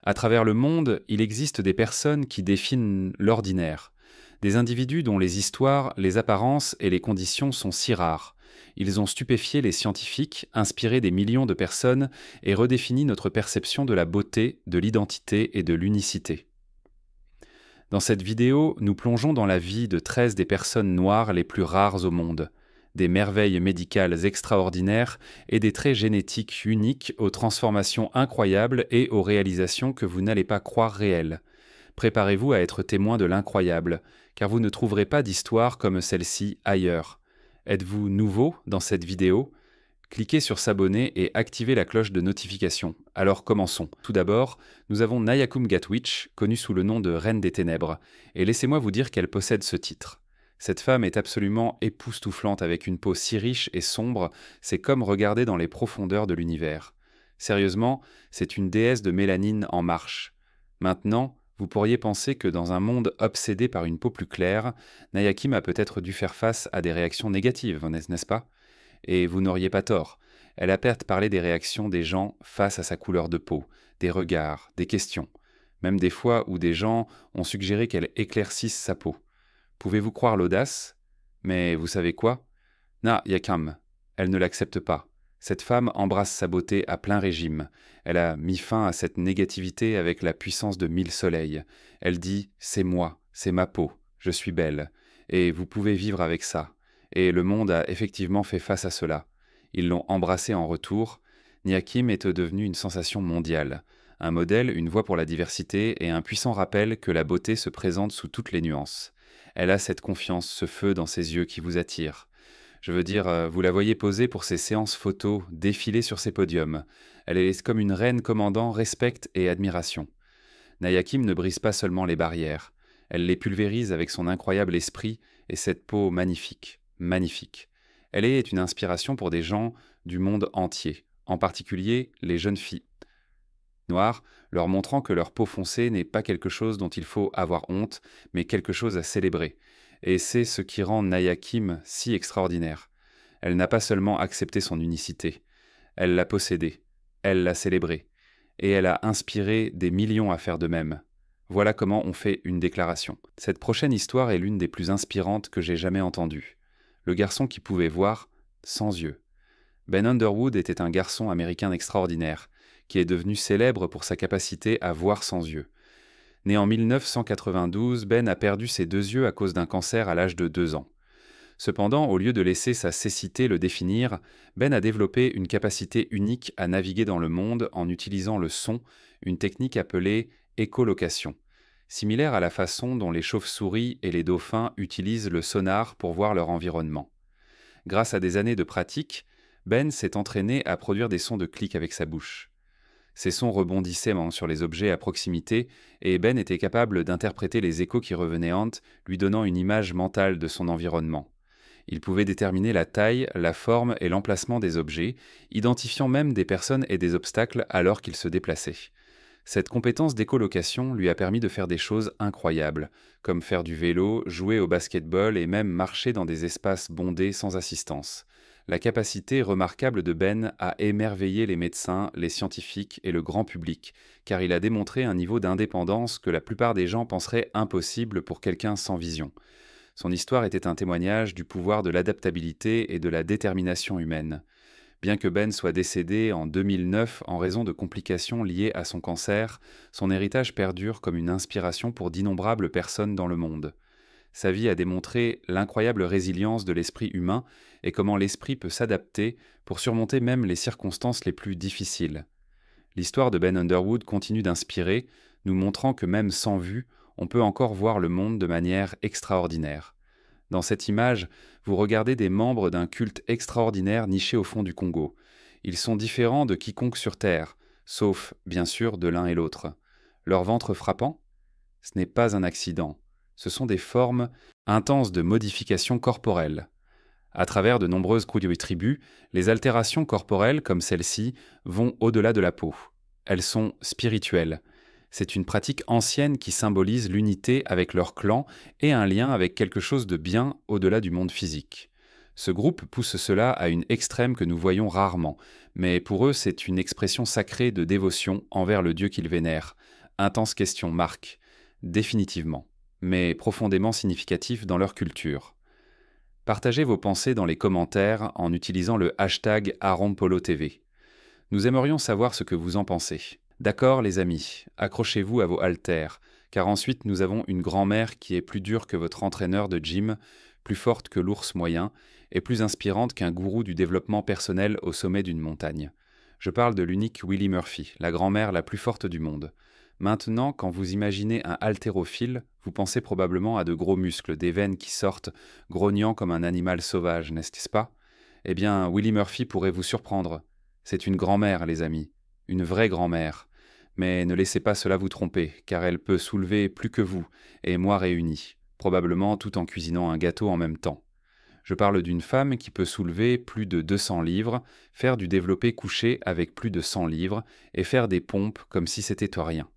À travers le monde, il existe des personnes qui définent l'ordinaire, des individus dont les histoires, les apparences et les conditions sont si rares. Ils ont stupéfié les scientifiques, inspiré des millions de personnes et redéfini notre perception de la beauté, de l'identité et de l'unicité. Dans cette vidéo, nous plongeons dans la vie de 13 des personnes noires les plus rares au monde, des merveilles médicales extraordinaires et des traits génétiques uniques aux transformations incroyables et aux réalisations que vous n'allez pas croire réelles. Préparez-vous à être témoin de l'incroyable, car vous ne trouverez pas d'histoire comme celle-ci ailleurs. Êtes-vous nouveau dans cette vidéo ? Cliquez sur s'abonner et activez la cloche de notification. Alors commençons. Tout d'abord, nous avons Nayakum Gatwitch, connue sous le nom de Reine des Ténèbres, et laissez-moi vous dire qu'elle possède ce titre. Cette femme est absolument époustouflante avec une peau si riche et sombre, c'est comme regarder dans les profondeurs de l'univers. Sérieusement, c'est une déesse de mélanine en marche. Maintenant, vous pourriez penser que dans un monde obsédé par une peau plus claire, Nayakim a peut-être dû faire face à des réactions négatives, n'est-ce pas ? Et vous n'auriez pas tort. Elle a parlé des réactions des gens face à sa couleur de peau, des regards, des questions. Même des fois où des gens ont suggéré qu'elle éclaircisse sa peau. Pouvez-vous croire l'audace ? Mais vous savez quoi ? Yakam, elle ne l'accepte pas. Cette femme embrasse sa beauté à plein régime. Elle a mis fin à cette négativité avec la puissance de 1000 soleils. Elle dit « c'est moi, c'est ma peau, je suis belle, et vous pouvez vivre avec ça ». Et le monde a effectivement fait face à cela. Ils l'ont embrassée en retour. Nyakim est devenue une sensation mondiale. Un modèle, une voix pour la diversité et un puissant rappel que la beauté se présente sous toutes les nuances. Elle a cette confiance, ce feu dans ses yeux qui vous attire. Je veux dire, vous la voyez poser pour ses séances photos, défiler sur ses podiums. Elle est comme une reine commandant respect et admiration. Nayakim ne brise pas seulement les barrières. Elle les pulvérise avec son incroyable esprit et cette peau magnifique. Magnifique. Elle est une inspiration pour des gens du monde entier, en particulier les jeunes filles noires, leur montrant que leur peau foncée n'est pas quelque chose dont il faut avoir honte, mais quelque chose à célébrer. Et c'est ce qui rend Nayakim si extraordinaire. Elle n'a pas seulement accepté son unicité, elle l'a possédée, elle l'a célébrée, et elle a inspiré des millions à faire de même. Voilà comment on fait une déclaration. Cette prochaine histoire est l'une des plus inspirantes que j'ai jamais entendues. Le garçon qui pouvait voir sans yeux. Ben Underwood était un garçon américain extraordinaire, qui est devenu célèbre pour sa capacité à voir sans yeux. Né en 1992, Ben a perdu ses 2 yeux à cause d'un cancer à l'âge de 2 ans. Cependant, au lieu de laisser sa cécité le définir, Ben a développé une capacité unique à naviguer dans le monde en utilisant le son, une technique appelée écholocation, similaire à la façon dont les chauves-souris et les dauphins utilisent le sonar pour voir leur environnement. Grâce à des années de pratique, Ben s'est entraîné à produire des sons de clics avec sa bouche. Ces sons rebondissaient sur les objets à proximité et Ben était capable d'interpréter les échos qui revenaient lui donnant une image mentale de son environnement. Il pouvait déterminer la taille, la forme et l'emplacement des objets, identifiant même des personnes et des obstacles alors qu'ils se déplaçaient. Cette compétence d'écholocation lui a permis de faire des choses incroyables, comme faire du vélo, jouer au basket-ball et même marcher dans des espaces bondés sans assistance. La capacité remarquable de Ben a émerveillé les médecins, les scientifiques et le grand public, car il a démontré un niveau d'indépendance que la plupart des gens penseraient impossible pour quelqu'un sans vision. Son histoire était un témoignage du pouvoir de l'adaptabilité et de la détermination humaine. Bien que Ben soit décédé en 2009 en raison de complications liées à son cancer, son héritage perdure comme une inspiration pour d'innombrables personnes dans le monde. Sa vie a démontré l'incroyable résilience de l'esprit humain et comment l'esprit peut s'adapter pour surmonter même les circonstances les plus difficiles. L'histoire de Ben Underwood continue d'inspirer, nous montrant que même sans vue, on peut encore voir le monde de manière extraordinaire. Dans cette image, vous regardez des membres d'un culte extraordinaire niché au fond du Congo. Ils sont différents de quiconque sur Terre, sauf, bien sûr, de l'un et l'autre. Leur ventre frappant ? Ce n'est pas un accident. Ce sont des formes intenses de modification corporelle. À travers de nombreuses tribus, les altérations corporelles, comme celle-ci, vont au-delà de la peau. Elles sont spirituelles. C'est une pratique ancienne qui symbolise l'unité avec leur clan et un lien avec quelque chose de bien au-delà du monde physique. Ce groupe pousse cela à une extrême que nous voyons rarement, mais pour eux c'est une expression sacrée de dévotion envers le Dieu qu'ils vénèrent. Intense question, Marc. Définitivement, mais profondément significatif dans leur culture. Partagez vos pensées dans les commentaires en utilisant le hashtag #AaronPoloTV. Nous aimerions savoir ce que vous en pensez. D'accord les amis, accrochez-vous à vos haltères, car ensuite nous avons une grand-mère qui est plus dure que votre entraîneur de gym, plus forte que l'ours moyen, et plus inspirante qu'un gourou du développement personnel au sommet d'une montagne. Je parle de l'unique Willie Murphy, la grand-mère la plus forte du monde. Maintenant, quand vous imaginez un haltérophile, vous pensez probablement à de gros muscles, des veines qui sortent, grognant comme un animal sauvage, n'est-ce pas? Eh bien, Willie Murphy pourrait vous surprendre. C'est une grand-mère, les amis, une vraie grand-mère. Mais ne laissez pas cela vous tromper, car elle peut soulever plus que vous et moi réunis, probablement tout en cuisinant un gâteau en même temps. Je parle d'une femme qui peut soulever plus de 200 livres, faire du développé couché avec plus de 100 livres et faire des pompes comme si c'était rien.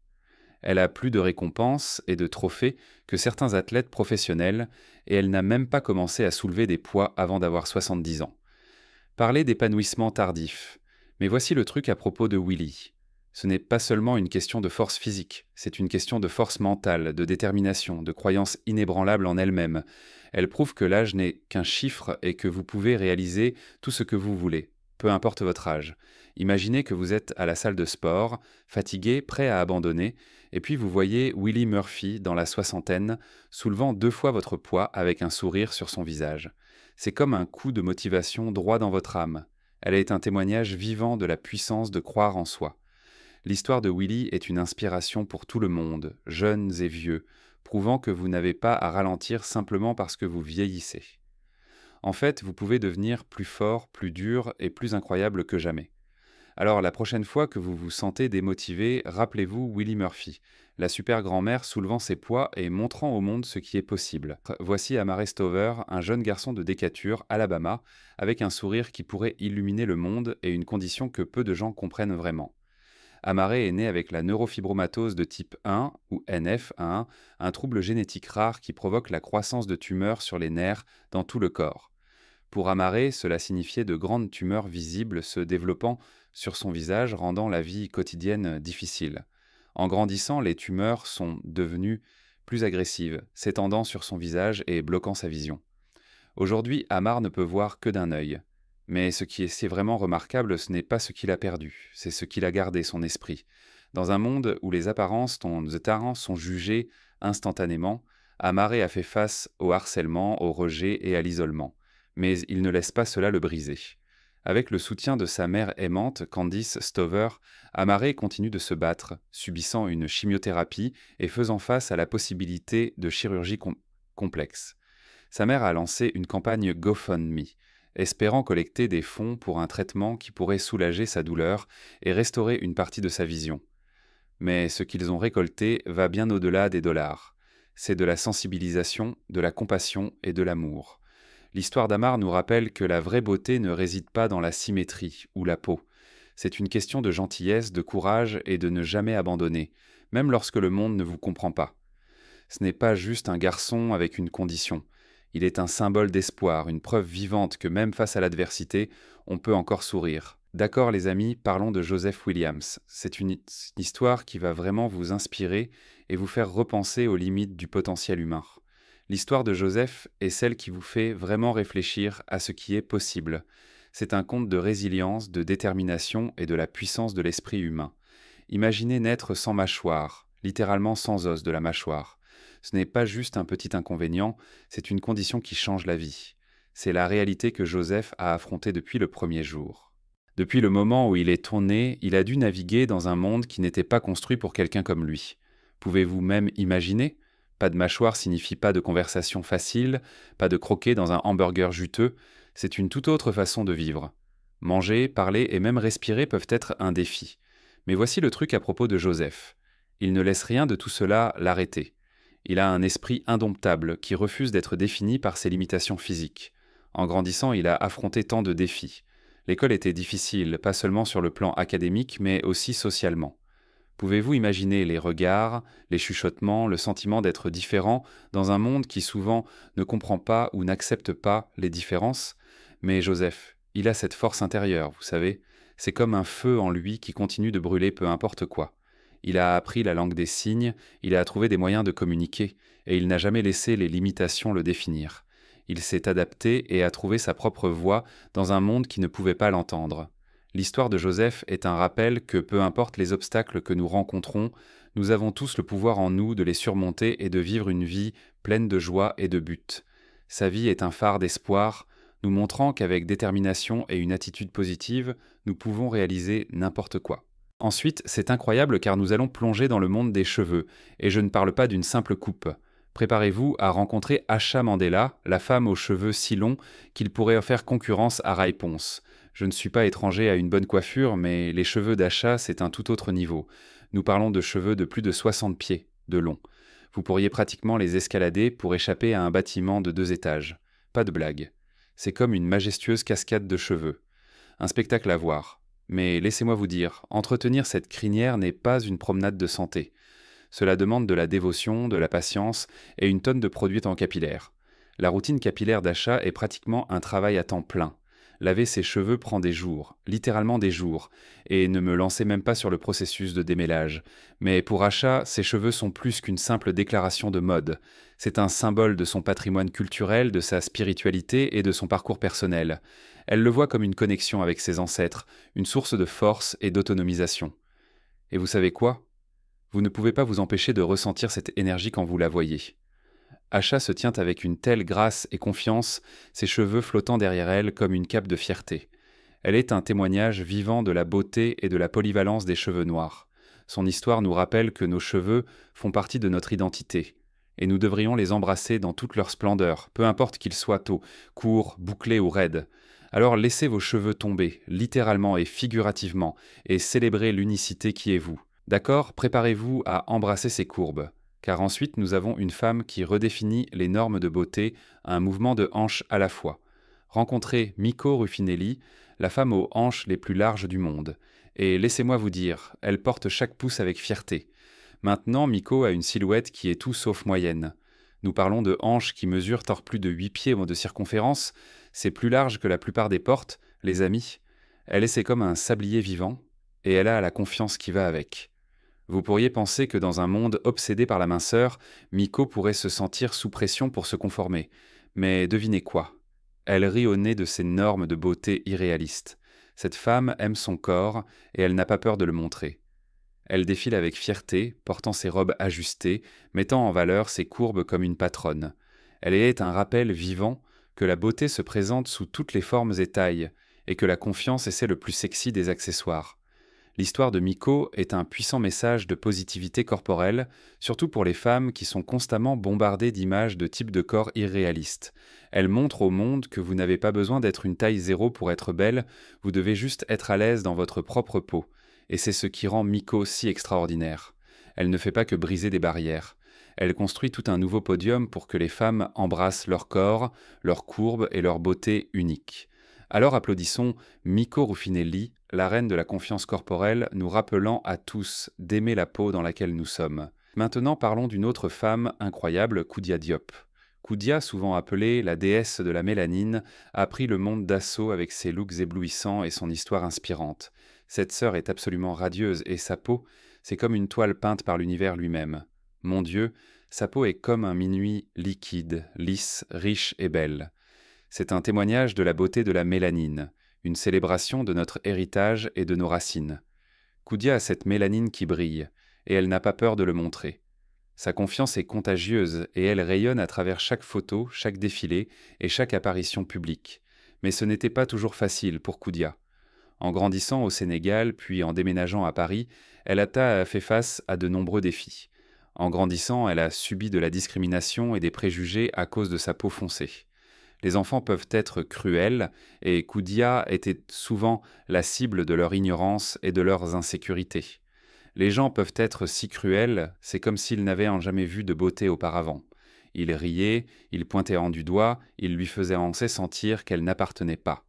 Elle a plus de récompenses et de trophées que certains athlètes professionnels et elle n'a même pas commencé à soulever des poids avant d'avoir 70 ans. Parlez d'épanouissement tardif. Mais voici le truc à propos de Willy. Ce n'est pas seulement une question de force physique, c'est une question de force mentale, de détermination, de croyance inébranlable en elle-même. Elle prouve que l'âge n'est qu'un chiffre et que vous pouvez réaliser tout ce que vous voulez, peu importe votre âge. Imaginez que vous êtes à la salle de sport, fatigué, prêt à abandonner, et puis vous voyez Willie Murphy dans la soixantaine, soulevant 2 fois votre poids avec un sourire sur son visage. C'est comme un coup de motivation droit dans votre âme. Elle est un témoignage vivant de la puissance de croire en soi. L'histoire de Willy est une inspiration pour tout le monde, jeunes et vieux, prouvant que vous n'avez pas à ralentir simplement parce que vous vieillissez. En fait, vous pouvez devenir plus fort, plus dur et plus incroyable que jamais. Alors la prochaine fois que vous vous sentez démotivé, rappelez-vous Willie Murphy, la super grand-mère soulevant ses poids et montrant au monde ce qui est possible. Voici Amare Stover, un jeune garçon de Decatur, Alabama, avec un sourire qui pourrait illuminer le monde et une condition que peu de gens comprennent vraiment. Amare est né avec la neurofibromatose de type 1 ou NF1, un trouble génétique rare qui provoque la croissance de tumeurs sur les nerfs dans tout le corps. Pour Amare, cela signifiait de grandes tumeurs visibles se développant sur son visage, rendant la vie quotidienne difficile. En grandissant, les tumeurs sont devenues plus agressives, s'étendant sur son visage et bloquant sa vision. Aujourd'hui, Amar ne peut voir que d'un œil. Mais ce qui est vraiment remarquable, ce n'est pas ce qu'il a perdu, c'est ce qu'il a gardé, son esprit. Dans un monde où les apparences sont jugées instantanément, Amare a fait face au harcèlement, au rejet et à l'isolement. Mais il ne laisse pas cela le briser. Avec le soutien de sa mère aimante, Candice Stover, Amare continue de se battre, subissant une chimiothérapie et faisant face à la possibilité de chirurgie complexe. Sa mère a lancé une campagne GoFundMe, espérant collecter des fonds pour un traitement qui pourrait soulager sa douleur et restaurer une partie de sa vision. Mais ce qu'ils ont récolté va bien au-delà des dollars. C'est de la sensibilisation, de la compassion et de l'amour. L'histoire d'Amar nous rappelle que la vraie beauté ne réside pas dans la symétrie ou la peau. C'est une question de gentillesse, de courage et de ne jamais abandonner, même lorsque le monde ne vous comprend pas. Ce n'est pas juste un garçon avec une condition. Il est un symbole d'espoir, une preuve vivante que même face à l'adversité, on peut encore sourire. D'accord les amis, parlons de Joseph Williams. C'est une histoire qui va vraiment vous inspirer et vous faire repenser aux limites du potentiel humain. L'histoire de Joseph est celle qui vous fait vraiment réfléchir à ce qui est possible. C'est un conte de résilience, de détermination et de la puissance de l'esprit humain. Imaginez naître sans mâchoire, littéralement sans os de la mâchoire. Ce n'est pas juste un petit inconvénient, c'est une condition qui change la vie. C'est la réalité que Joseph a affrontée depuis le premier jour. Depuis le moment où il est tourné, il a dû naviguer dans un monde qui n'était pas construit pour quelqu'un comme lui. Pouvez-vous même imaginer ? Pas de mâchoire signifie pas de conversation facile, pas de croquer dans un hamburger juteux, c'est une toute autre façon de vivre. Manger, parler et même respirer peuvent être un défi. Mais voici le truc à propos de Joseph. Il ne laisse rien de tout cela l'arrêter. Il a un esprit indomptable qui refuse d'être défini par ses limitations physiques. En grandissant, il a affronté tant de défis. L'école était difficile, pas seulement sur le plan académique, mais aussi socialement. Pouvez-vous imaginer les regards, les chuchotements, le sentiment d'être différent dans un monde qui souvent ne comprend pas ou n'accepte pas les différences ? Mais Joseph, il a cette force intérieure, vous savez. C'est comme un feu en lui qui continue de brûler peu importe quoi. Il a appris la langue des signes, il a trouvé des moyens de communiquer, et il n'a jamais laissé les limitations le définir. Il s'est adapté et a trouvé sa propre voix dans un monde qui ne pouvait pas l'entendre. L'histoire de Joseph est un rappel que peu importe les obstacles que nous rencontrons, nous avons tous le pouvoir en nous de les surmonter et de vivre une vie pleine de joie et de but. Sa vie est un phare d'espoir, nous montrant qu'avec détermination et une attitude positive, nous pouvons réaliser n'importe quoi. Ensuite, c'est incroyable car nous allons plonger dans le monde des cheveux, et je ne parle pas d'une simple coupe. Préparez-vous à rencontrer Asha Mandela, la femme aux cheveux si longs qu'il pourrait faire concurrence à Ray Ponce. Je ne suis pas étranger à une bonne coiffure, mais les cheveux d'Asha, c'est un tout autre niveau. Nous parlons de cheveux de plus de 60 pieds de long. Vous pourriez pratiquement les escalader pour échapper à un bâtiment de 2 étages. Pas de blague. C'est comme une majestueuse cascade de cheveux. Un spectacle à voir. Mais laissez-moi vous dire, entretenir cette crinière n'est pas une promenade de santé. Cela demande de la dévotion, de la patience et une tonne de produits en capillaire. La routine capillaire d'achat est pratiquement un travail à temps plein. Laver ses cheveux prend des jours, littéralement des jours, et ne me lancez même pas sur le processus de démêlage. Mais pour Asha, ses cheveux sont plus qu'une simple déclaration de mode. C'est un symbole de son patrimoine culturel, de sa spiritualité et de son parcours personnel. Elle le voit comme une connexion avec ses ancêtres, une source de force et d'autonomisation. Et vous savez quoi ? Vous ne pouvez pas vous empêcher de ressentir cette énergie quand vous la voyez. Asha se tient avec une telle grâce et confiance, ses cheveux flottant derrière elle comme une cape de fierté. Elle est un témoignage vivant de la beauté et de la polyvalence des cheveux noirs. Son histoire nous rappelle que nos cheveux font partie de notre identité, et nous devrions les embrasser dans toute leur splendeur, peu importe qu'ils soient tôt, courts, bouclés ou raides. Alors laissez vos cheveux tomber, littéralement et figurativement, et célébrez l'unicité qui est vous. D'accord, préparez-vous à embrasser ces courbes, car ensuite nous avons une femme qui redéfinit les normes de beauté à un mouvement de hanches à la fois. Rencontrez Miko Ruffinelli, la femme aux hanches les plus larges du monde. Et laissez-moi vous dire, elle porte chaque pouce avec fierté. Maintenant, Miko a une silhouette qui est tout sauf moyenne. Nous parlons de hanches qui mesurent hors plus de 8 pieds de circonférence. C'est plus large que la plupart des portes, les amis. C'est comme un sablier vivant, et elle a la confiance qui va avec. Vous pourriez penser que dans un monde obsédé par la minceur, Miko pourrait se sentir sous pression pour se conformer. Mais devinez quoi ? Elle rit au nez de ces normes de beauté irréalistes. Cette femme aime son corps et elle n'a pas peur de le montrer. Elle défile avec fierté, portant ses robes ajustées, mettant en valeur ses courbes comme une patronne. Elle est un rappel vivant que la beauté se présente sous toutes les formes et tailles, et que la confiance est le plus sexy des accessoires. L'histoire de Miko est un puissant message de positivité corporelle, surtout pour les femmes qui sont constamment bombardées d'images de types de corps irréalistes. Elle montre au monde que vous n'avez pas besoin d'être une taille 0 pour être belle, vous devez juste être à l'aise dans votre propre peau. Et c'est ce qui rend Miko si extraordinaire. Elle ne fait pas que briser des barrières. Elle construit tout un nouveau podium pour que les femmes embrassent leur corps, leurs courbes et leur beauté unique. Alors applaudissons Miko Ruffinelli, la reine de la confiance corporelle, nous rappelant à tous d'aimer la peau dans laquelle nous sommes. Maintenant parlons d'une autre femme incroyable, Koudia Diop. Koudia, souvent appelée la déesse de la mélanine, a pris le monde d'assaut avec ses looks éblouissants et son histoire inspirante. Cette sœur est absolument radieuse et sa peau, c'est comme une toile peinte par l'univers lui-même. Mon Dieu, sa peau est comme un minuit liquide, lisse, riche et belle. C'est un témoignage de la beauté de la mélanine, une célébration de notre héritage et de nos racines. Koudia a cette mélanine qui brille, et elle n'a pas peur de le montrer. Sa confiance est contagieuse et elle rayonne à travers chaque photo, chaque défilé et chaque apparition publique. Mais ce n'était pas toujours facile pour Koudia. En grandissant au Sénégal, puis en déménageant à Paris, elle a fait face à de nombreux défis. En grandissant, elle a subi de la discrimination et des préjugés à cause de sa peau foncée. Les enfants peuvent être cruels, et Koudia était souvent la cible de leur ignorance et de leurs insécurités. Les gens peuvent être si cruels, c'est comme s'ils n'avaient jamais vu de beauté auparavant. Ils riaient, ils pointaient du doigt, ils lui faisaient sentir qu'elle n'appartenait pas.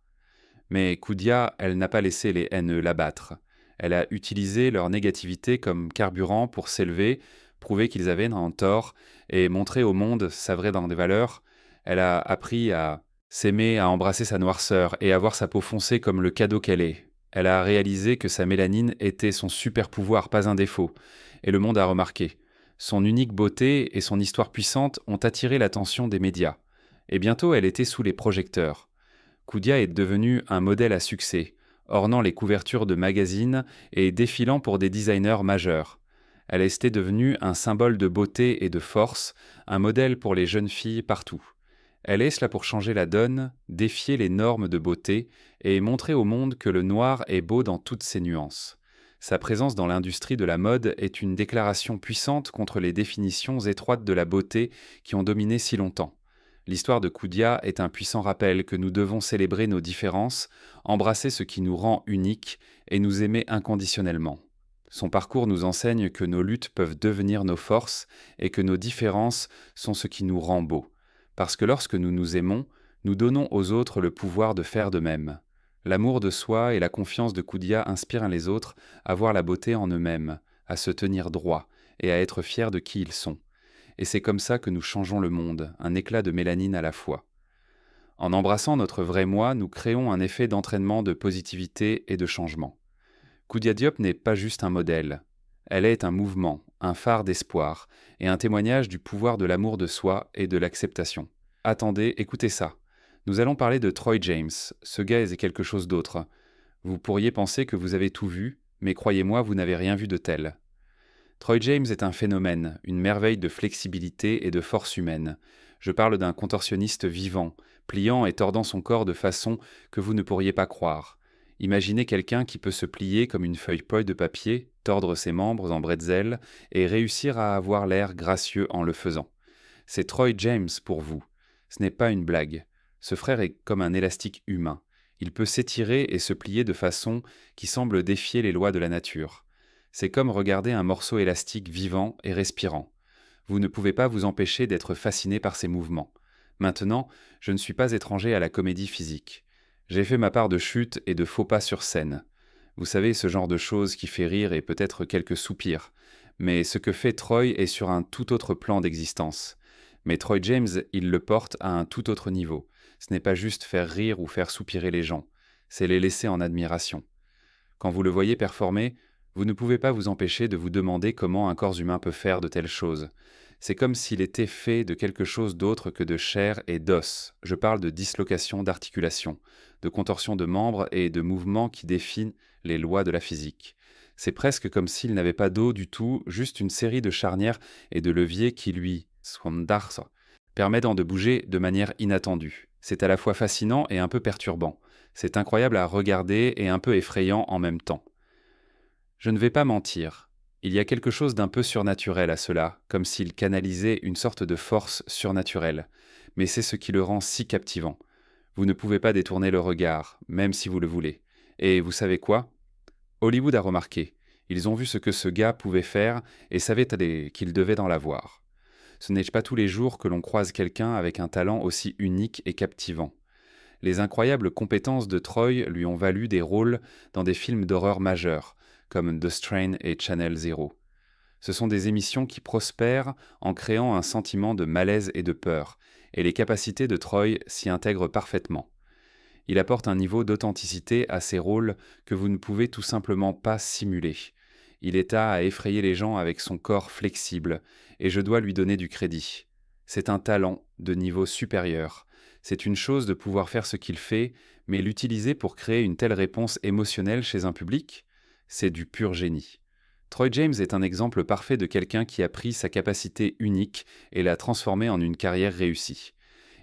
Mais Koudia, elle n'a pas laissé les haineux l'abattre. Elle a utilisé leur négativité comme carburant pour s'élever, prouver qu'ils avaient un tort et montrer au monde sa vraie valeur. Elle a appris à s'aimer à embrasser sa noirceur et à voir sa peau foncée comme le cadeau qu'elle est. Elle a réalisé que sa mélanine était son super pouvoir, pas un défaut, et le monde a remarqué. Son unique beauté et son histoire puissante ont attiré l'attention des médias. Et bientôt, elle était sous les projecteurs. Koudia est devenue un modèle à succès, ornant les couvertures de magazines et défilant pour des designers majeurs. Elle était devenue un symbole de beauté et de force, un modèle pour les jeunes filles partout. Elle est là pour changer la donne, défier les normes de beauté et montrer au monde que le noir est beau dans toutes ses nuances. Sa présence dans l'industrie de la mode est une déclaration puissante contre les définitions étroites de la beauté qui ont dominé si longtemps. L'histoire de Koudia est un puissant rappel que nous devons célébrer nos différences, embrasser ce qui nous rend uniques et nous aimer inconditionnellement. Son parcours nous enseigne que nos luttes peuvent devenir nos forces et que nos différences sont ce qui nous rend beaux. Parce que lorsque nous nous aimons, nous donnons aux autres le pouvoir de faire de même. L'amour de soi et la confiance de Koudia inspirent les autres à voir la beauté en eux-mêmes, à se tenir droit et à être fiers de qui ils sont. Et c'est comme ça que nous changeons le monde, un éclat de mélanine à la fois. En embrassant notre vrai moi, nous créons un effet d'entraînement de positivité et de changement. Koudia Diop n'est pas juste un modèle. Elle est un mouvement, un phare d'espoir et un témoignage du pouvoir de l'amour de soi et de l'acceptation. Attendez, écoutez ça. Nous allons parler de Troy James. Ce gars est quelque chose d'autre. Vous pourriez penser que vous avez tout vu, mais croyez-moi, vous n'avez rien vu de tel. Troy James est un phénomène, une merveille de flexibilité et de force humaine. Je parle d'un contorsionniste vivant, pliant et tordant son corps de façon que vous ne pourriez pas croire. Imaginez quelqu'un qui peut se plier comme une feuille poille de papier, tordre ses membres en bretzel et réussir à avoir l'air gracieux en le faisant. C'est Troy James pour vous. Ce n'est pas une blague. Ce frère est comme un élastique humain. Il peut s'étirer et se plier de façon qui semble défier les lois de la nature. C'est comme regarder un morceau élastique vivant et respirant. Vous ne pouvez pas vous empêcher d'être fasciné par ses mouvements. Maintenant, je ne suis pas étranger à la comédie physique. J'ai fait ma part de chutes et de faux pas sur scène. Vous savez, ce genre de choses qui fait rire et peut-être quelques soupirs. Mais ce que fait Troy est sur un tout autre plan d'existence. Mais Troy James, il le porte à un tout autre niveau. Ce n'est pas juste faire rire ou faire soupirer les gens, c'est les laisser en admiration. Quand vous le voyez performer, vous ne pouvez pas vous empêcher de vous demander comment un corps humain peut faire de telles choses. C'est comme s'il était fait de quelque chose d'autre que de chair et d'os. Je parle de dislocation d'articulation, de contorsion de membres et de mouvements qui définissent les lois de la physique. C'est presque comme s'il n'avait pas d'os du tout, juste une série de charnières et de leviers qui lui permettent de bouger de manière inattendue. C'est à la fois fascinant et un peu perturbant. C'est incroyable à regarder et un peu effrayant en même temps. Je ne vais pas mentir. Il y a quelque chose d'un peu surnaturel à cela, comme s'il canalisait une sorte de force surnaturelle. Mais c'est ce qui le rend si captivant. Vous ne pouvez pas détourner le regard, même si vous le voulez. Et vous savez quoi ? Hollywood a remarqué. Ils ont vu ce que ce gars pouvait faire et savaient qu'ils devaient en l'avoir. Ce n'est pas tous les jours que l'on croise quelqu'un avec un talent aussi unique et captivant. Les incroyables compétences de Troy lui ont valu des rôles dans des films d'horreur majeurs, comme The Strain et Channel Zero. Ce sont des émissions qui prospèrent en créant un sentiment de malaise et de peur, et les capacités de Troy s'y intègrent parfaitement. Il apporte un niveau d'authenticité à ces rôles que vous ne pouvez tout simplement pas simuler. Il est à effrayer les gens avec son corps flexible, et je dois lui donner du crédit. C'est un talent de niveau supérieur. C'est une chose de pouvoir faire ce qu'il fait, mais l'utiliser pour créer une telle réponse émotionnelle chez un public, c'est du pur génie. Troy James est un exemple parfait de quelqu'un qui a pris sa capacité unique et l'a transformée en une carrière réussie.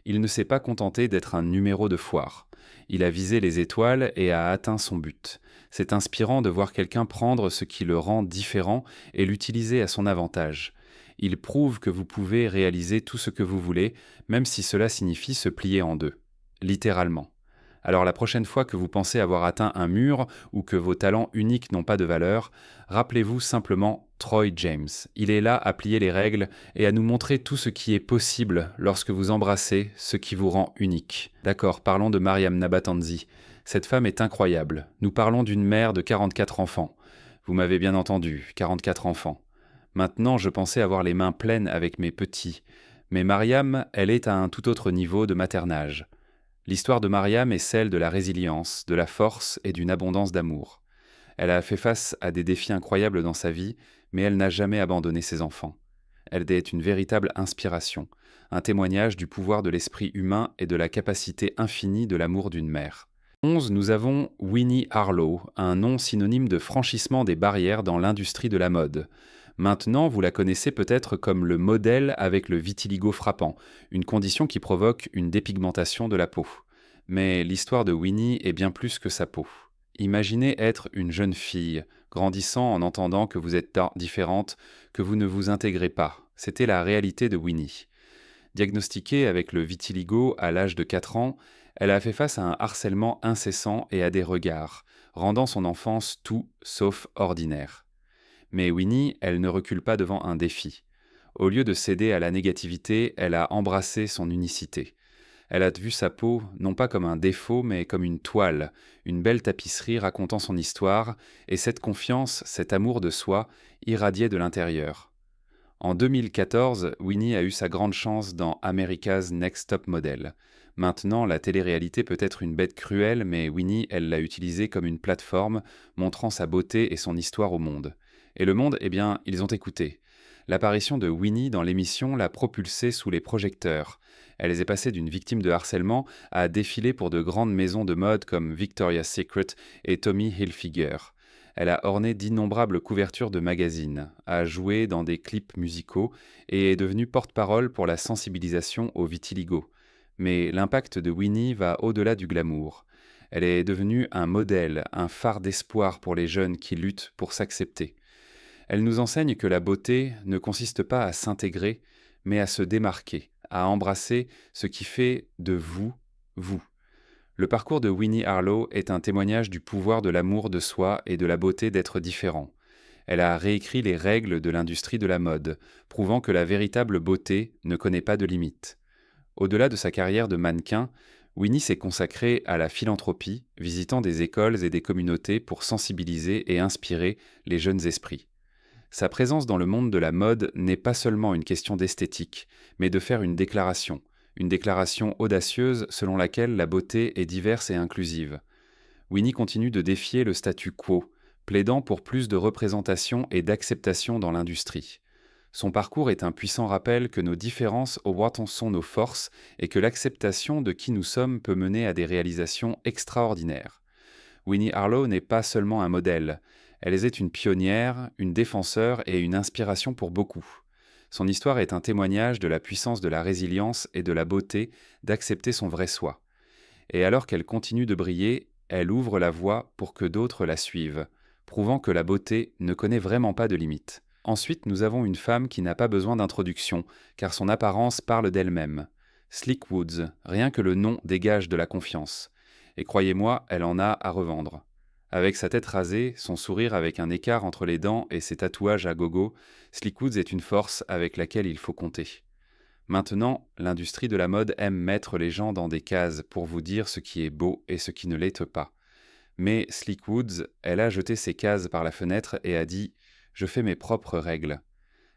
Il ne s'est pas contenté d'être un numéro de foire. Il a visé les étoiles et a atteint son but. C'est inspirant de voir quelqu'un prendre ce qui le rend différent et l'utiliser à son avantage. Il prouve que vous pouvez réaliser tout ce que vous voulez, même si cela signifie se plier en deux. Littéralement. Alors la prochaine fois que vous pensez avoir atteint un mur ou que vos talents uniques n'ont pas de valeur, rappelez-vous simplement Troy James. Il est là à plier les règles et à nous montrer tout ce qui est possible lorsque vous embrassez ce qui vous rend unique. D'accord, parlons de Mariam Nabatanzi. Cette femme est incroyable. Nous parlons d'une mère de 44 enfants. Vous m'avez bien entendu, 44 enfants. Maintenant, je pensais avoir les mains pleines avec mes petits. Mais Mariam, elle est à un tout autre niveau de maternage. L'histoire de Mariam est celle de la résilience, de la force et d'une abondance d'amour. Elle a fait face à des défis incroyables dans sa vie, mais elle n'a jamais abandonné ses enfants. Elle est une véritable inspiration, un témoignage du pouvoir de l'esprit humain et de la capacité infinie de l'amour d'une mère. 11. Nous avons Winnie Harlow, un nom synonyme de franchissement des barrières dans l'industrie de la mode. Maintenant, vous la connaissez peut-être comme le modèle avec le vitiligo frappant, une condition qui provoque une dépigmentation de la peau. Mais l'histoire de Winnie est bien plus que sa peau. Imaginez être une jeune fille, grandissant en entendant que vous êtes différente, que vous ne vous intégrez pas. C'était la réalité de Winnie. Diagnostiquée avec le vitiligo à l'âge de 4 ans, elle a fait face à un harcèlement incessant et à des regards, rendant son enfance tout sauf ordinaire. Mais Winnie, elle ne recule pas devant un défi. Au lieu de céder à la négativité, elle a embrassé son unicité. Elle a vu sa peau non pas comme un défaut, mais comme une toile, une belle tapisserie racontant son histoire, et cette confiance, cet amour de soi, irradiait de l'intérieur. En 2014, Winnie a eu sa grande chance dans America's Next Top Model. Maintenant, la télé-réalité peut être une bête cruelle, mais Winnie, elle l'a utilisée comme une plateforme, montrant sa beauté et son histoire au monde. Et le monde, eh bien, ils ont écouté. L'apparition de Winnie dans l'émission l'a propulsée sous les projecteurs. Elle est passée d'une victime de harcèlement à défiler pour de grandes maisons de mode comme Victoria's Secret et Tommy Hilfiger. Elle a orné d'innombrables couvertures de magazines, a joué dans des clips musicaux et est devenue porte-parole pour la sensibilisation au vitiligo. Mais l'impact de Winnie va au-delà du glamour. Elle est devenue un modèle, un phare d'espoir pour les jeunes qui luttent pour s'accepter. Elle nous enseigne que la beauté ne consiste pas à s'intégrer, mais à se démarquer, à embrasser ce qui fait de vous, vous. Le parcours de Winnie Harlow est un témoignage du pouvoir de l'amour de soi et de la beauté d'être différent. Elle a réécrit les règles de l'industrie de la mode, prouvant que la véritable beauté ne connaît pas de limites. Au-delà de sa carrière de mannequin, Winnie s'est consacrée à la philanthropie, visitant des écoles et des communautés pour sensibiliser et inspirer les jeunes esprits. Sa présence dans le monde de la mode n'est pas seulement une question d'esthétique, mais de faire une déclaration audacieuse selon laquelle la beauté est diverse et inclusive. Winnie continue de défier le statu quo, plaidant pour plus de représentation et d'acceptation dans l'industrie. Son parcours est un puissant rappel que nos différences sont nos forces et que l'acceptation de qui nous sommes peut mener à des réalisations extraordinaires. Winnie Harlow n'est pas seulement un modèle, elle est une pionnière, une défenseur et une inspiration pour beaucoup. Son histoire est un témoignage de la puissance de la résilience et de la beauté d'accepter son vrai soi. Et alors qu'elle continue de briller, elle ouvre la voie pour que d'autres la suivent, prouvant que la beauté ne connaît vraiment pas de limites. Ensuite, nous avons une femme qui n'a pas besoin d'introduction, car son apparence parle d'elle-même. Slick Woods, rien que le nom dégage de la confiance. Et croyez-moi, elle en a à revendre. Avec sa tête rasée, son sourire avec un écart entre les dents et ses tatouages à gogo, Slick Woods est une force avec laquelle il faut compter. Maintenant, l'industrie de la mode aime mettre les gens dans des cases pour vous dire ce qui est beau et ce qui ne l'est pas. Mais Slick Woods, elle a jeté ses cases par la fenêtre et a dit « Je fais mes propres règles ».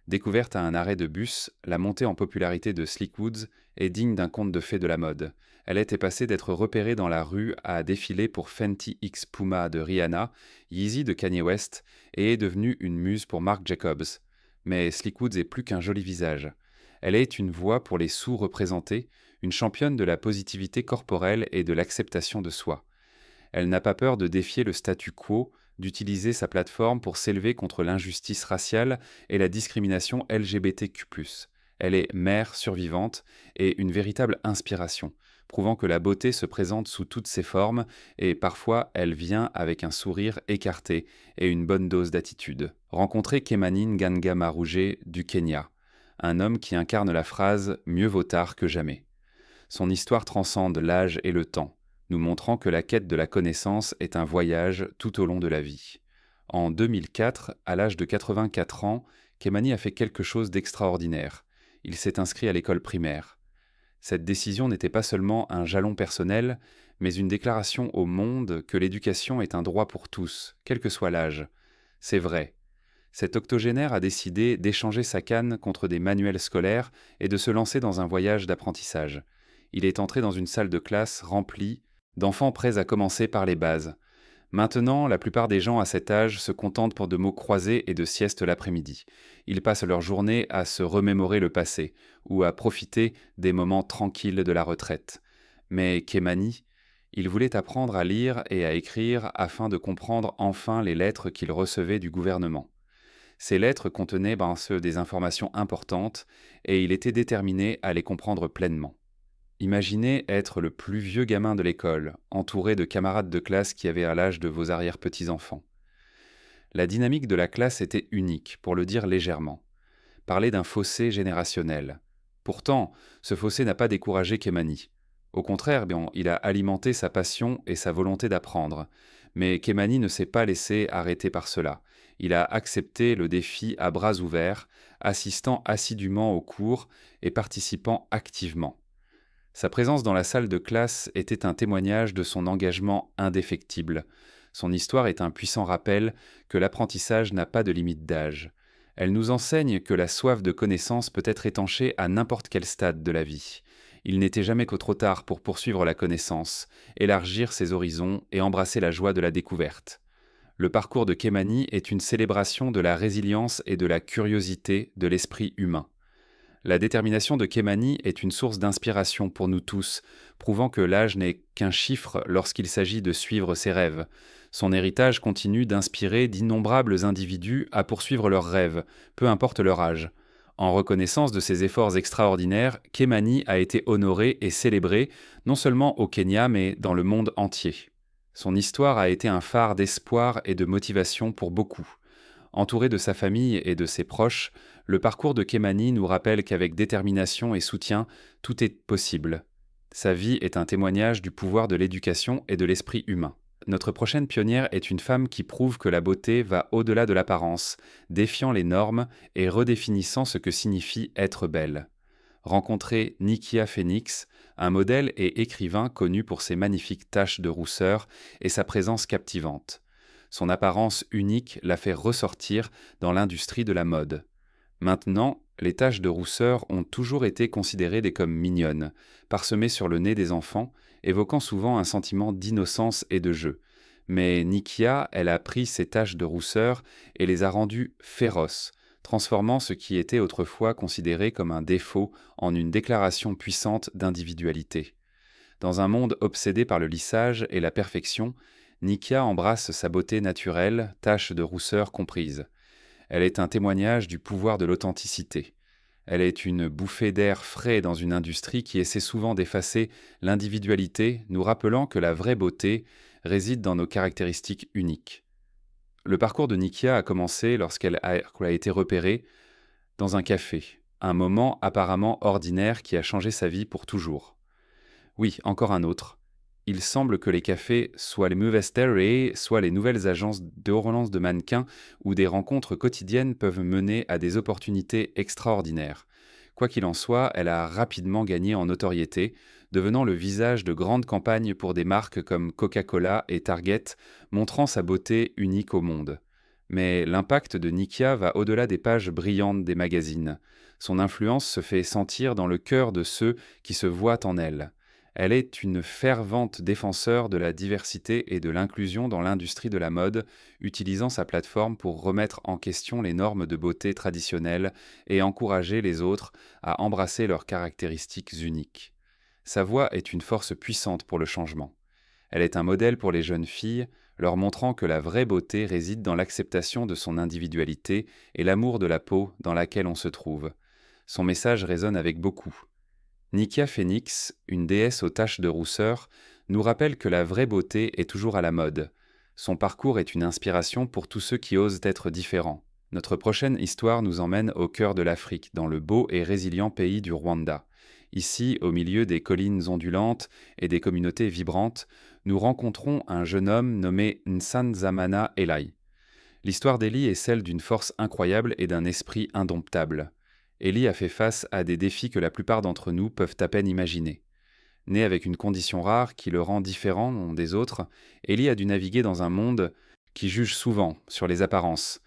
Découverte à un arrêt de bus, la montée en popularité de Slick Woods est digne d'un conte de fées de la mode. Elle était passée d'être repérée dans la rue à défiler pour Fenty X Puma de Rihanna, Yeezy de Kanye West et est devenue une muse pour Marc Jacobs. Mais Slick Woods est plus qu'un joli visage. Elle est une voix pour les sous-représentés, une championne de la positivité corporelle et de l'acceptation de soi. Elle n'a pas peur de défier le statu quo, d'utiliser sa plateforme pour s'élever contre l'injustice raciale et la discrimination LGBTQ+. Elle est mère survivante et une véritable inspiration, prouvant que la beauté se présente sous toutes ses formes et parfois elle vient avec un sourire écarté et une bonne dose d'attitude. Rencontrez Kimani Nganga Marugé du Kenya, un homme qui incarne la phrase « mieux vaut tard que jamais ». Son histoire transcende l'âge et le temps, nous montrant que la quête de la connaissance est un voyage tout au long de la vie. En 2004, à l'âge de 84 ans, Kimani a fait quelque chose d'extraordinaire. Il s'est inscrit à l'école primaire. Cette décision n'était pas seulement un jalon personnel, mais une déclaration au monde que l'éducation est un droit pour tous, quel que soit l'âge. C'est vrai. Cet octogénaire a décidé d'échanger sa canne contre des manuels scolaires et de se lancer dans un voyage d'apprentissage. Il est entré dans une salle de classe remplie d'enfants prêts à commencer par les bases. Maintenant, la plupart des gens à cet âge se contentent pour de mots croisés et de siestes l'après-midi. Ils passent leur journée à se remémorer le passé ou à profiter des moments tranquilles de la retraite. Mais Kémani, il voulait apprendre à lire et à écrire afin de comprendre enfin les lettres qu'il recevait du gouvernement. Ces lettres contenaient des informations importantes et il était déterminé à les comprendre pleinement. Imaginez être le plus vieux gamin de l'école, entouré de camarades de classe qui avaient à l'âge de vos arrière-petits-enfants. La dynamique de la classe était unique, pour le dire légèrement. Parler d'un fossé générationnel. Pourtant, ce fossé n'a pas découragé Kémani. Au contraire, il a alimenté sa passion et sa volonté d'apprendre. Mais Kémani ne s'est pas laissé arrêter par cela. Il a accepté le défi à bras ouverts, assistant assidûment aux cours et participant activement. Sa présence dans la salle de classe était un témoignage de son engagement indéfectible. Son histoire est un puissant rappel que l'apprentissage n'a pas de limite d'âge. Elle nous enseigne que la soif de connaissance peut être étanchée à n'importe quel stade de la vie. Il n'était jamais qu'au trop tard pour poursuivre la connaissance, élargir ses horizons et embrasser la joie de la découverte. Le parcours de Kémani est une célébration de la résilience et de la curiosité de l'esprit humain. La détermination de Kémani est une source d'inspiration pour nous tous, prouvant que l'âge n'est qu'un chiffre lorsqu'il s'agit de suivre ses rêves. Son héritage continue d'inspirer d'innombrables individus à poursuivre leurs rêves, peu importe leur âge. En reconnaissance de ses efforts extraordinaires, Kémani a été honoré et célébré, non seulement au Kenya, mais dans le monde entier. Son histoire a été un phare d'espoir et de motivation pour beaucoup. Entouré de sa famille et de ses proches, le parcours de Kémani nous rappelle qu'avec détermination et soutien, tout est possible. Sa vie est un témoignage du pouvoir de l'éducation et de l'esprit humain. Notre prochaine pionnière est une femme qui prouve que la beauté va au-delà de l'apparence, défiant les normes et redéfinissant ce que signifie être belle. Rencontrez Nikia Phoenix, un modèle et écrivain connu pour ses magnifiques taches de rousseur et sa présence captivante. Son apparence unique la fait ressortir dans l'industrie de la mode. Maintenant, les taches de rousseur ont toujours été considérées comme mignonnes, parsemées sur le nez des enfants, évoquant souvent un sentiment d'innocence et de jeu. Mais Nikia, elle a pris ces taches de rousseur et les a rendues féroces, transformant ce qui était autrefois considéré comme un défaut en une déclaration puissante d'individualité. Dans un monde obsédé par le lissage et la perfection, Nikia embrasse sa beauté naturelle, tache de rousseur comprise. Elle est un témoignage du pouvoir de l'authenticité. Elle est une bouffée d'air frais dans une industrie qui essaie souvent d'effacer l'individualité, nous rappelant que la vraie beauté réside dans nos caractéristiques uniques. Le parcours de Nikia a commencé lorsqu'elle a été repérée dans un café, un moment apparemment ordinaire qui a changé sa vie pour toujours. Oui, encore un autre. Il semble que les cafés soient les Movesterre, soit les nouvelles agences de relance de mannequins où des rencontres quotidiennes peuvent mener à des opportunités extraordinaires. Quoi qu'il en soit, elle a rapidement gagné en notoriété, devenant le visage de grandes campagnes pour des marques comme Coca-Cola et Target, montrant sa beauté unique au monde. Mais l'impact de Nikia va au-delà des pages brillantes des magazines. Son influence se fait sentir dans le cœur de ceux qui se voient en elle. Elle est une fervente défenseur de la diversité et de l'inclusion dans l'industrie de la mode, utilisant sa plateforme pour remettre en question les normes de beauté traditionnelles et encourager les autres à embrasser leurs caractéristiques uniques. Sa voix est une force puissante pour le changement. Elle est un modèle pour les jeunes filles, leur montrant que la vraie beauté réside dans l'acceptation de son individualité et l'amour de la peau dans laquelle on se trouve. Son message résonne avec beaucoup. Nikia Phoenix, une déesse aux taches de rousseur, nous rappelle que la vraie beauté est toujours à la mode. Son parcours est une inspiration pour tous ceux qui osent être différents. Notre prochaine histoire nous emmène au cœur de l'Afrique, dans le beau et résilient pays du Rwanda. Ici, au milieu des collines ondulantes et des communautés vibrantes, nous rencontrons un jeune homme nommé Nsanzamana Eli. L'histoire d'Eli est celle d'une force incroyable et d'un esprit indomptable. Eli a fait face à des défis que la plupart d'entre nous peuvent à peine imaginer. Né avec une condition rare qui le rend différent des autres, Eli a dû naviguer dans un monde qui juge souvent sur les apparences.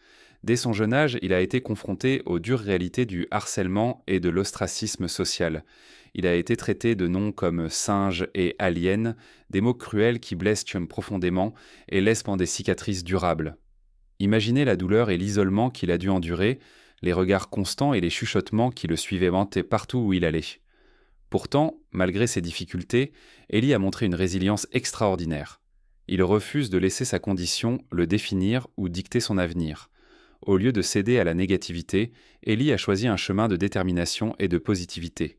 Dès son jeune âge, il a été confronté aux dures réalités du harcèlement et de l'ostracisme social. Il a été traité de noms comme singe et alien, des mots cruels qui blessent profondément et laissent des cicatrices durables. Imaginez la douleur et l'isolement qu'il a dû endurer, les regards constants et les chuchotements qui le suivaient partout où il allait. Pourtant, malgré ces difficultés, Ellie a montré une résilience extraordinaire. Il refuse de laisser sa condition le définir ou dicter son avenir. Au lieu de céder à la négativité, Ellie a choisi un chemin de détermination et de positivité.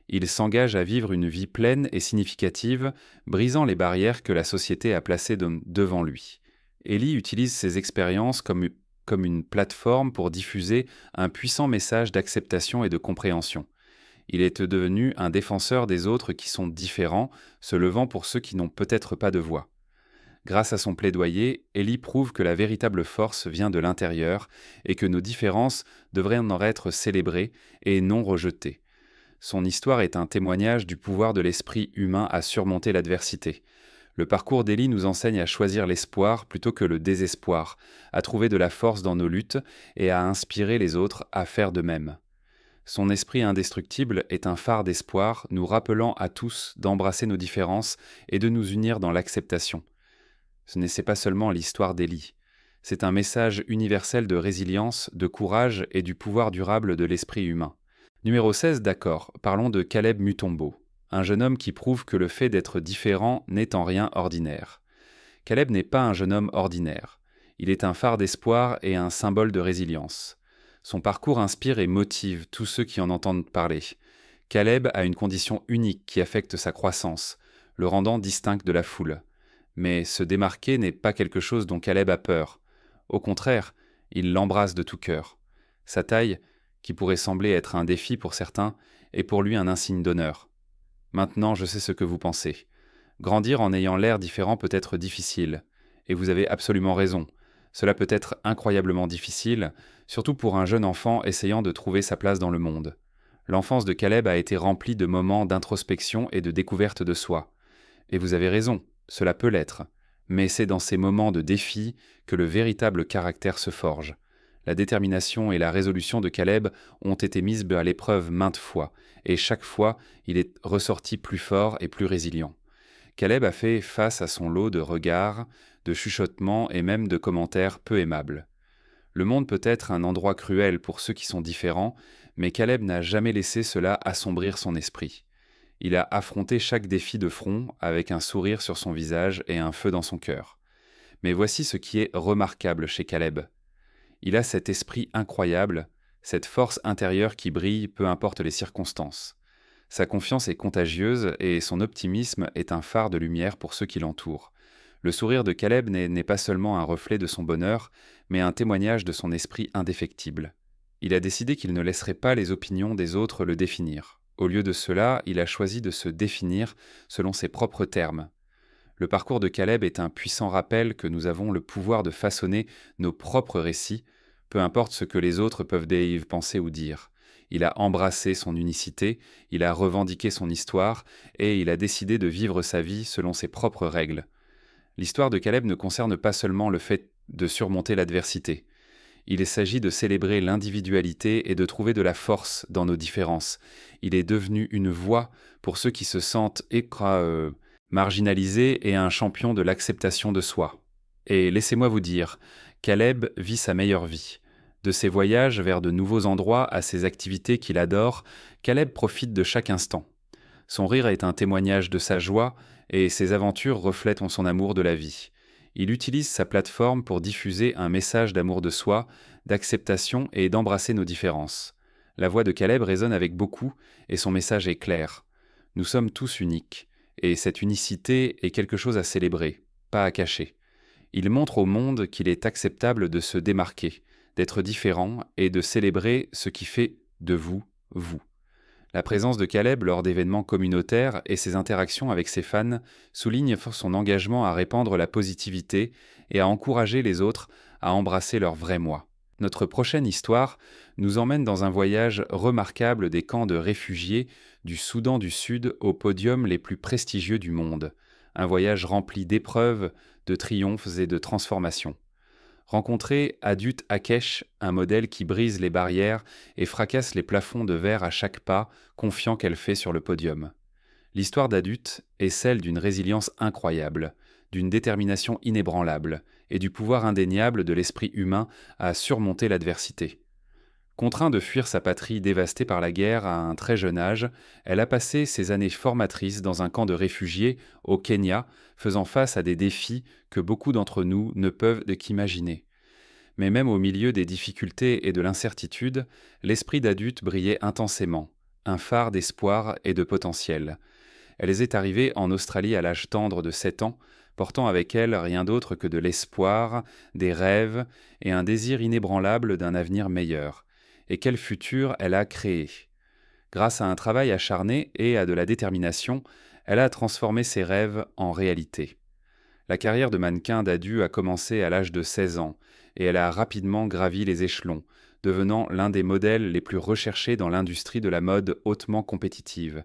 Il s'engage à vivre une vie pleine et significative, brisant les barrières que la société a placées devant lui. Ellie utilise ses expériences comme une plateforme pour diffuser un puissant message d'acceptation et de compréhension. Il est devenu un défenseur des autres qui sont différents, se levant pour ceux qui n'ont peut-être pas de voix. Grâce à son plaidoyer, Ellie prouve que la véritable force vient de l'intérieur et que nos différences devraient en être célébrées et non rejetées. Son histoire est un témoignage du pouvoir de l'esprit humain à surmonter l'adversité. Le parcours d'Ellie nous enseigne à choisir l'espoir plutôt que le désespoir, à trouver de la force dans nos luttes et à inspirer les autres à faire de même. Son esprit indestructible est un phare d'espoir, nous rappelant à tous d'embrasser nos différences et de nous unir dans l'acceptation. Ce n'est pas seulement l'histoire d'Ellie. C'est un message universel de résilience, de courage et du pouvoir durable de l'esprit humain. Numéro 16, d'accord, parlons de Caleb Mutombo, un jeune homme qui prouve que le fait d'être différent n'est en rien ordinaire. Caleb n'est pas un jeune homme ordinaire. Il est un phare d'espoir et un symbole de résilience. Son parcours inspire et motive tous ceux qui en entendent parler. Caleb a une condition unique qui affecte sa croissance, le rendant distinct de la foule. Mais se démarquer n'est pas quelque chose dont Caleb a peur. Au contraire, il l'embrasse de tout cœur. Sa taille, qui pourrait sembler être un défi pour certains, est pour lui un insigne d'honneur. Maintenant, je sais ce que vous pensez. Grandir en ayant l'air différent peut être difficile. Et vous avez absolument raison. Cela peut être incroyablement difficile, surtout pour un jeune enfant essayant de trouver sa place dans le monde. L'enfance de Caleb a été remplie de moments d'introspection et de découverte de soi. Et vous avez raison, cela peut l'être. Mais c'est dans ces moments de défi que le véritable caractère se forge. La détermination et la résolution de Caleb ont été mises à l'épreuve maintes fois, et chaque fois, il est ressorti plus fort et plus résilient. Caleb a fait face à son lot de regards, de chuchotements et même de commentaires peu aimables. Le monde peut être un endroit cruel pour ceux qui sont différents, mais Caleb n'a jamais laissé cela assombrir son esprit. Il a affronté chaque défi de front avec un sourire sur son visage et un feu dans son cœur. Mais voici ce qui est remarquable chez Caleb. Il a cet esprit incroyable, cette force intérieure qui brille peu importe les circonstances. Sa confiance est contagieuse et son optimisme est un phare de lumière pour ceux qui l'entourent. Le sourire de Caleb n'est pas seulement un reflet de son bonheur, mais un témoignage de son esprit indéfectible. Il a décidé qu'il ne laisserait pas les opinions des autres le définir. Au lieu de cela, il a choisi de se définir selon ses propres termes. Le parcours de Caleb est un puissant rappel que nous avons le pouvoir de façonner nos propres récits, peu importe ce que les autres peuvent penser ou dire. Il a embrassé son unicité, il a revendiqué son histoire, et il a décidé de vivre sa vie selon ses propres règles. L'histoire de Caleb ne concerne pas seulement le fait de surmonter l'adversité. Il s'agit de célébrer l'individualité et de trouver de la force dans nos différences. Il est devenu une voix pour ceux qui se sentent marginalisés et un champion de l'acceptation de soi. Et laissez-moi vous dire, Caleb vit sa meilleure vie. De ses voyages vers de nouveaux endroits à ses activités qu'il adore, Caleb profite de chaque instant. Son rire est un témoignage de sa joie et ses aventures reflètent son amour de la vie. Il utilise sa plateforme pour diffuser un message d'amour de soi, d'acceptation et d'embrasser nos différences. La voix de Caleb résonne avec beaucoup et son message est clair. Nous sommes tous uniques, et cette unicité est quelque chose à célébrer, pas à cacher. Il montre au monde qu'il est acceptable de se démarquer, d'être différent et de célébrer ce qui fait de vous, vous. La présence de Caleb lors d'événements communautaires et ses interactions avec ses fans soulignent son engagement à répandre la positivité et à encourager les autres à embrasser leur vrai moi. Notre prochaine histoire nous emmène dans un voyage remarquable des camps de réfugiés du Soudan du Sud aux podiums les plus prestigieux du monde. Un voyage rempli d'épreuves, de triomphes et de transformations. Rencontrer Adut Akesh, un modèle qui brise les barrières et fracasse les plafonds de verre à chaque pas, confiant qu'elle fait sur le podium. L'histoire d'Adut est celle d'une résilience incroyable, d'une détermination inébranlable et du pouvoir indéniable de l'esprit humain à surmonter l'adversité. Contraint de fuir sa patrie dévastée par la guerre à un très jeune âge, elle a passé ses années formatrices dans un camp de réfugiés au Kenya, faisant face à des défis que beaucoup d'entre nous ne peuvent qu'imaginer. Mais même au milieu des difficultés et de l'incertitude, l'esprit d'Adut brillait intensément, un phare d'espoir et de potentiel. Elle est arrivée en Australie à l'âge tendre de 7 ans, portant avec elle rien d'autre que de l'espoir, des rêves et un désir inébranlable d'un avenir meilleur. Et quel futur elle a créé. Grâce à un travail acharné et à de la détermination, elle a transformé ses rêves en réalité. La carrière de mannequin d'Adut a commencé à l'âge de 16 ans, et elle a rapidement gravi les échelons, devenant l'un des modèles les plus recherchés dans l'industrie de la mode hautement compétitive.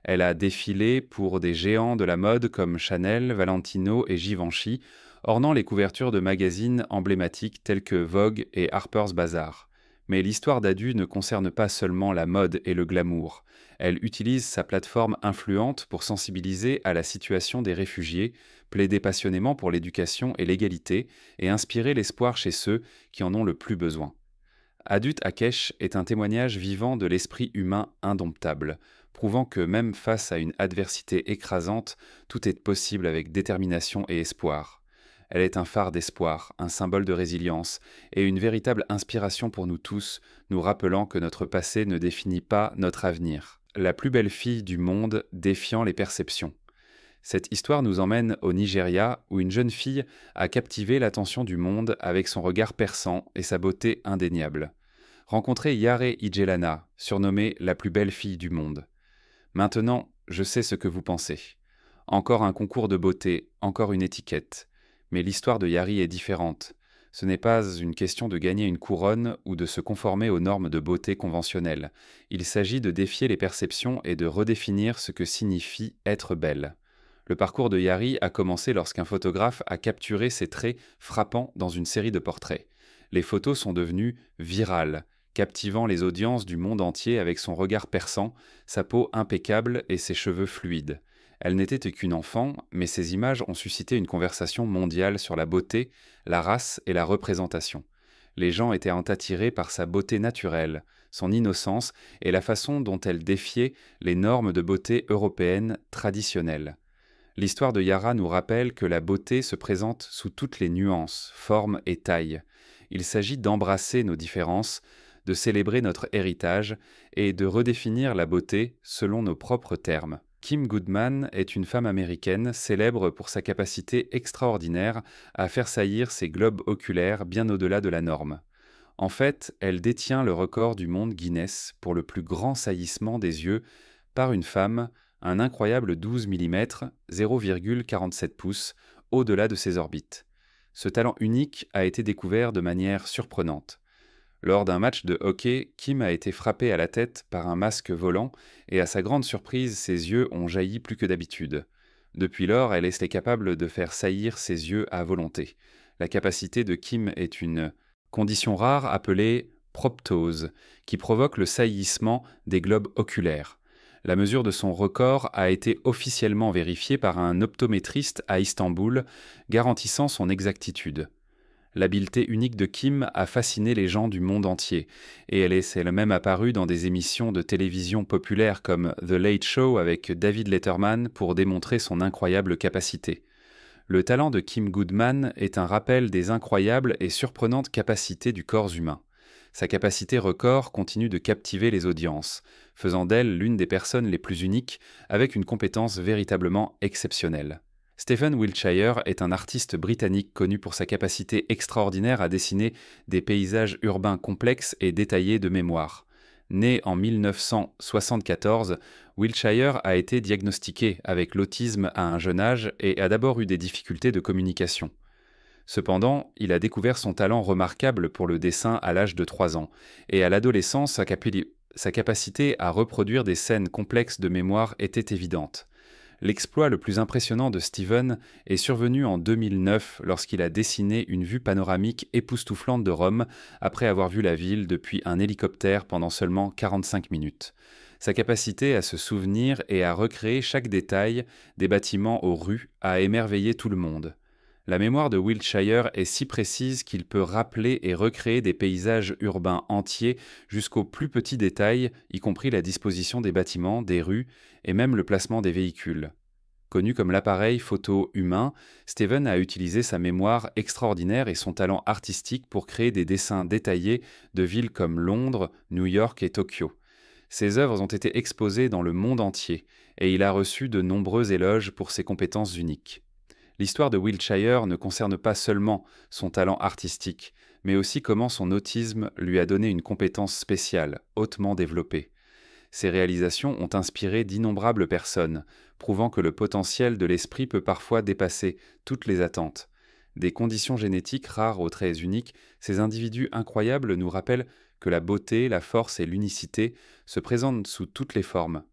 Elle a défilé pour des géants de la mode comme Chanel, Valentino et Givenchy, ornant les couvertures de magazines emblématiques tels que Vogue et Harper's Bazaar. Mais l'histoire d'Adut ne concerne pas seulement la mode et le glamour. Elle utilise sa plateforme influente pour sensibiliser à la situation des réfugiés, plaider passionnément pour l'éducation et l'égalité, et inspirer l'espoir chez ceux qui en ont le plus besoin. Adut Akesh est un témoignage vivant de l'esprit humain indomptable, prouvant que même face à une adversité écrasante, tout est possible avec détermination et espoir. Elle est un phare d'espoir, un symbole de résilience et une véritable inspiration pour nous tous, nous rappelant que notre passé ne définit pas notre avenir. La plus belle fille du monde défiant les perceptions. Cette histoire nous emmène au Nigeria, où une jeune fille a captivé l'attention du monde avec son regard perçant et sa beauté indéniable. Rencontrer Yare Ijelana, surnommée la plus belle fille du monde. Maintenant, je sais ce que vous pensez. Encore un concours de beauté, encore une étiquette. Mais l'histoire de Yari est différente. Ce n'est pas une question de gagner une couronne ou de se conformer aux normes de beauté conventionnelles. Il s'agit de défier les perceptions et de redéfinir ce que signifie être belle. Le parcours de Yari a commencé lorsqu'un photographe a capturé ses traits frappants dans une série de portraits. Les photos sont devenues virales, captivant les audiences du monde entier avec son regard perçant, sa peau impeccable et ses cheveux fluides. Elle n'était qu'une enfant, mais ces images ont suscité une conversation mondiale sur la beauté, la race et la représentation. Les gens étaient attirés par sa beauté naturelle, son innocence et la façon dont elle défiait les normes de beauté européennes traditionnelles. L'histoire de Yara nous rappelle que la beauté se présente sous toutes les nuances, formes et tailles. Il s'agit d'embrasser nos différences, de célébrer notre héritage et de redéfinir la beauté selon nos propres termes. Kim Goodman est une femme américaine célèbre pour sa capacité extraordinaire à faire saillir ses globes oculaires bien au-delà de la norme. En fait, elle détient le record du monde Guinness pour le plus grand saillissement des yeux par une femme, un incroyable 12 mm, 0,47 pouces, au-delà de ses orbites. Ce talent unique a été découvert de manière surprenante. Lors d'un match de hockey, Kim a été frappée à la tête par un masque volant et à sa grande surprise, ses yeux ont jailli plus que d'habitude. Depuis lors, elle est capable de faire saillir ses yeux à volonté. La capacité de Kim est une condition rare appelée proptose, qui provoque le saillissement des globes oculaires. La mesure de son record a été officiellement vérifiée par un optométriste à Istanbul, garantissant son exactitude. L'habileté unique de Kim a fasciné les gens du monde entier, et elle est elle-même apparue dans des émissions de télévision populaires comme The Late Show avec David Letterman pour démontrer son incroyable capacité. Le talent de Kim Goodman est un rappel des incroyables et surprenantes capacités du corps humain. Sa capacité record continue de captiver les audiences, faisant d'elle l'une des personnes les plus uniques avec une compétence véritablement exceptionnelle. Stephen Wiltshire est un artiste britannique connu pour sa capacité extraordinaire à dessiner des paysages urbains complexes et détaillés de mémoire. Né en 1974, Wiltshire a été diagnostiqué avec l'autisme à un jeune âge et a d'abord eu des difficultés de communication. Cependant, il a découvert son talent remarquable pour le dessin à l'âge de 3 ans, et à l'adolescence, sa capacité à reproduire des scènes complexes de mémoire était évidente. L'exploit le plus impressionnant de Steven est survenu en 2009 lorsqu'il a dessiné une vue panoramique époustouflante de Rome après avoir vu la ville depuis un hélicoptère pendant seulement 45 minutes. Sa capacité à se souvenir et à recréer chaque détail des bâtiments aux rues a émerveillé tout le monde. La mémoire de Wiltshire est si précise qu'il peut rappeler et recréer des paysages urbains entiers jusqu'aux plus petits détails, y compris la disposition des bâtiments, des rues et même le placement des véhicules. Connu comme l'appareil photo humain, Steven a utilisé sa mémoire extraordinaire et son talent artistique pour créer des dessins détaillés de villes comme Londres, New York et Tokyo. Ses œuvres ont été exposées dans le monde entier et il a reçu de nombreux éloges pour ses compétences uniques. L'histoire de Wiltshire ne concerne pas seulement son talent artistique, mais aussi comment son autisme lui a donné une compétence spéciale, hautement développée. Ses réalisations ont inspiré d'innombrables personnes, prouvant que le potentiel de l'esprit peut parfois dépasser toutes les attentes. Des conditions génétiques rares aux traits uniques, ces individus incroyables nous rappellent que la beauté, la force et l'unicité se présentent sous toutes les formes.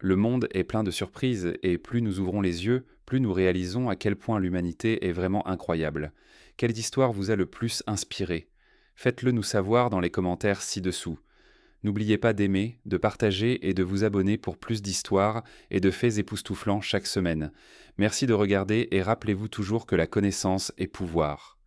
Le monde est plein de surprises et plus nous ouvrons les yeux, plus nous réalisons à quel point l'humanité est vraiment incroyable. Quelle histoire vous a le plus inspiré? Faites-le nous savoir dans les commentaires ci-dessous. N'oubliez pas d'aimer, de partager et de vous abonner pour plus d'histoires et de faits époustouflants chaque semaine. Merci de regarder et rappelez-vous toujours que la connaissance est pouvoir.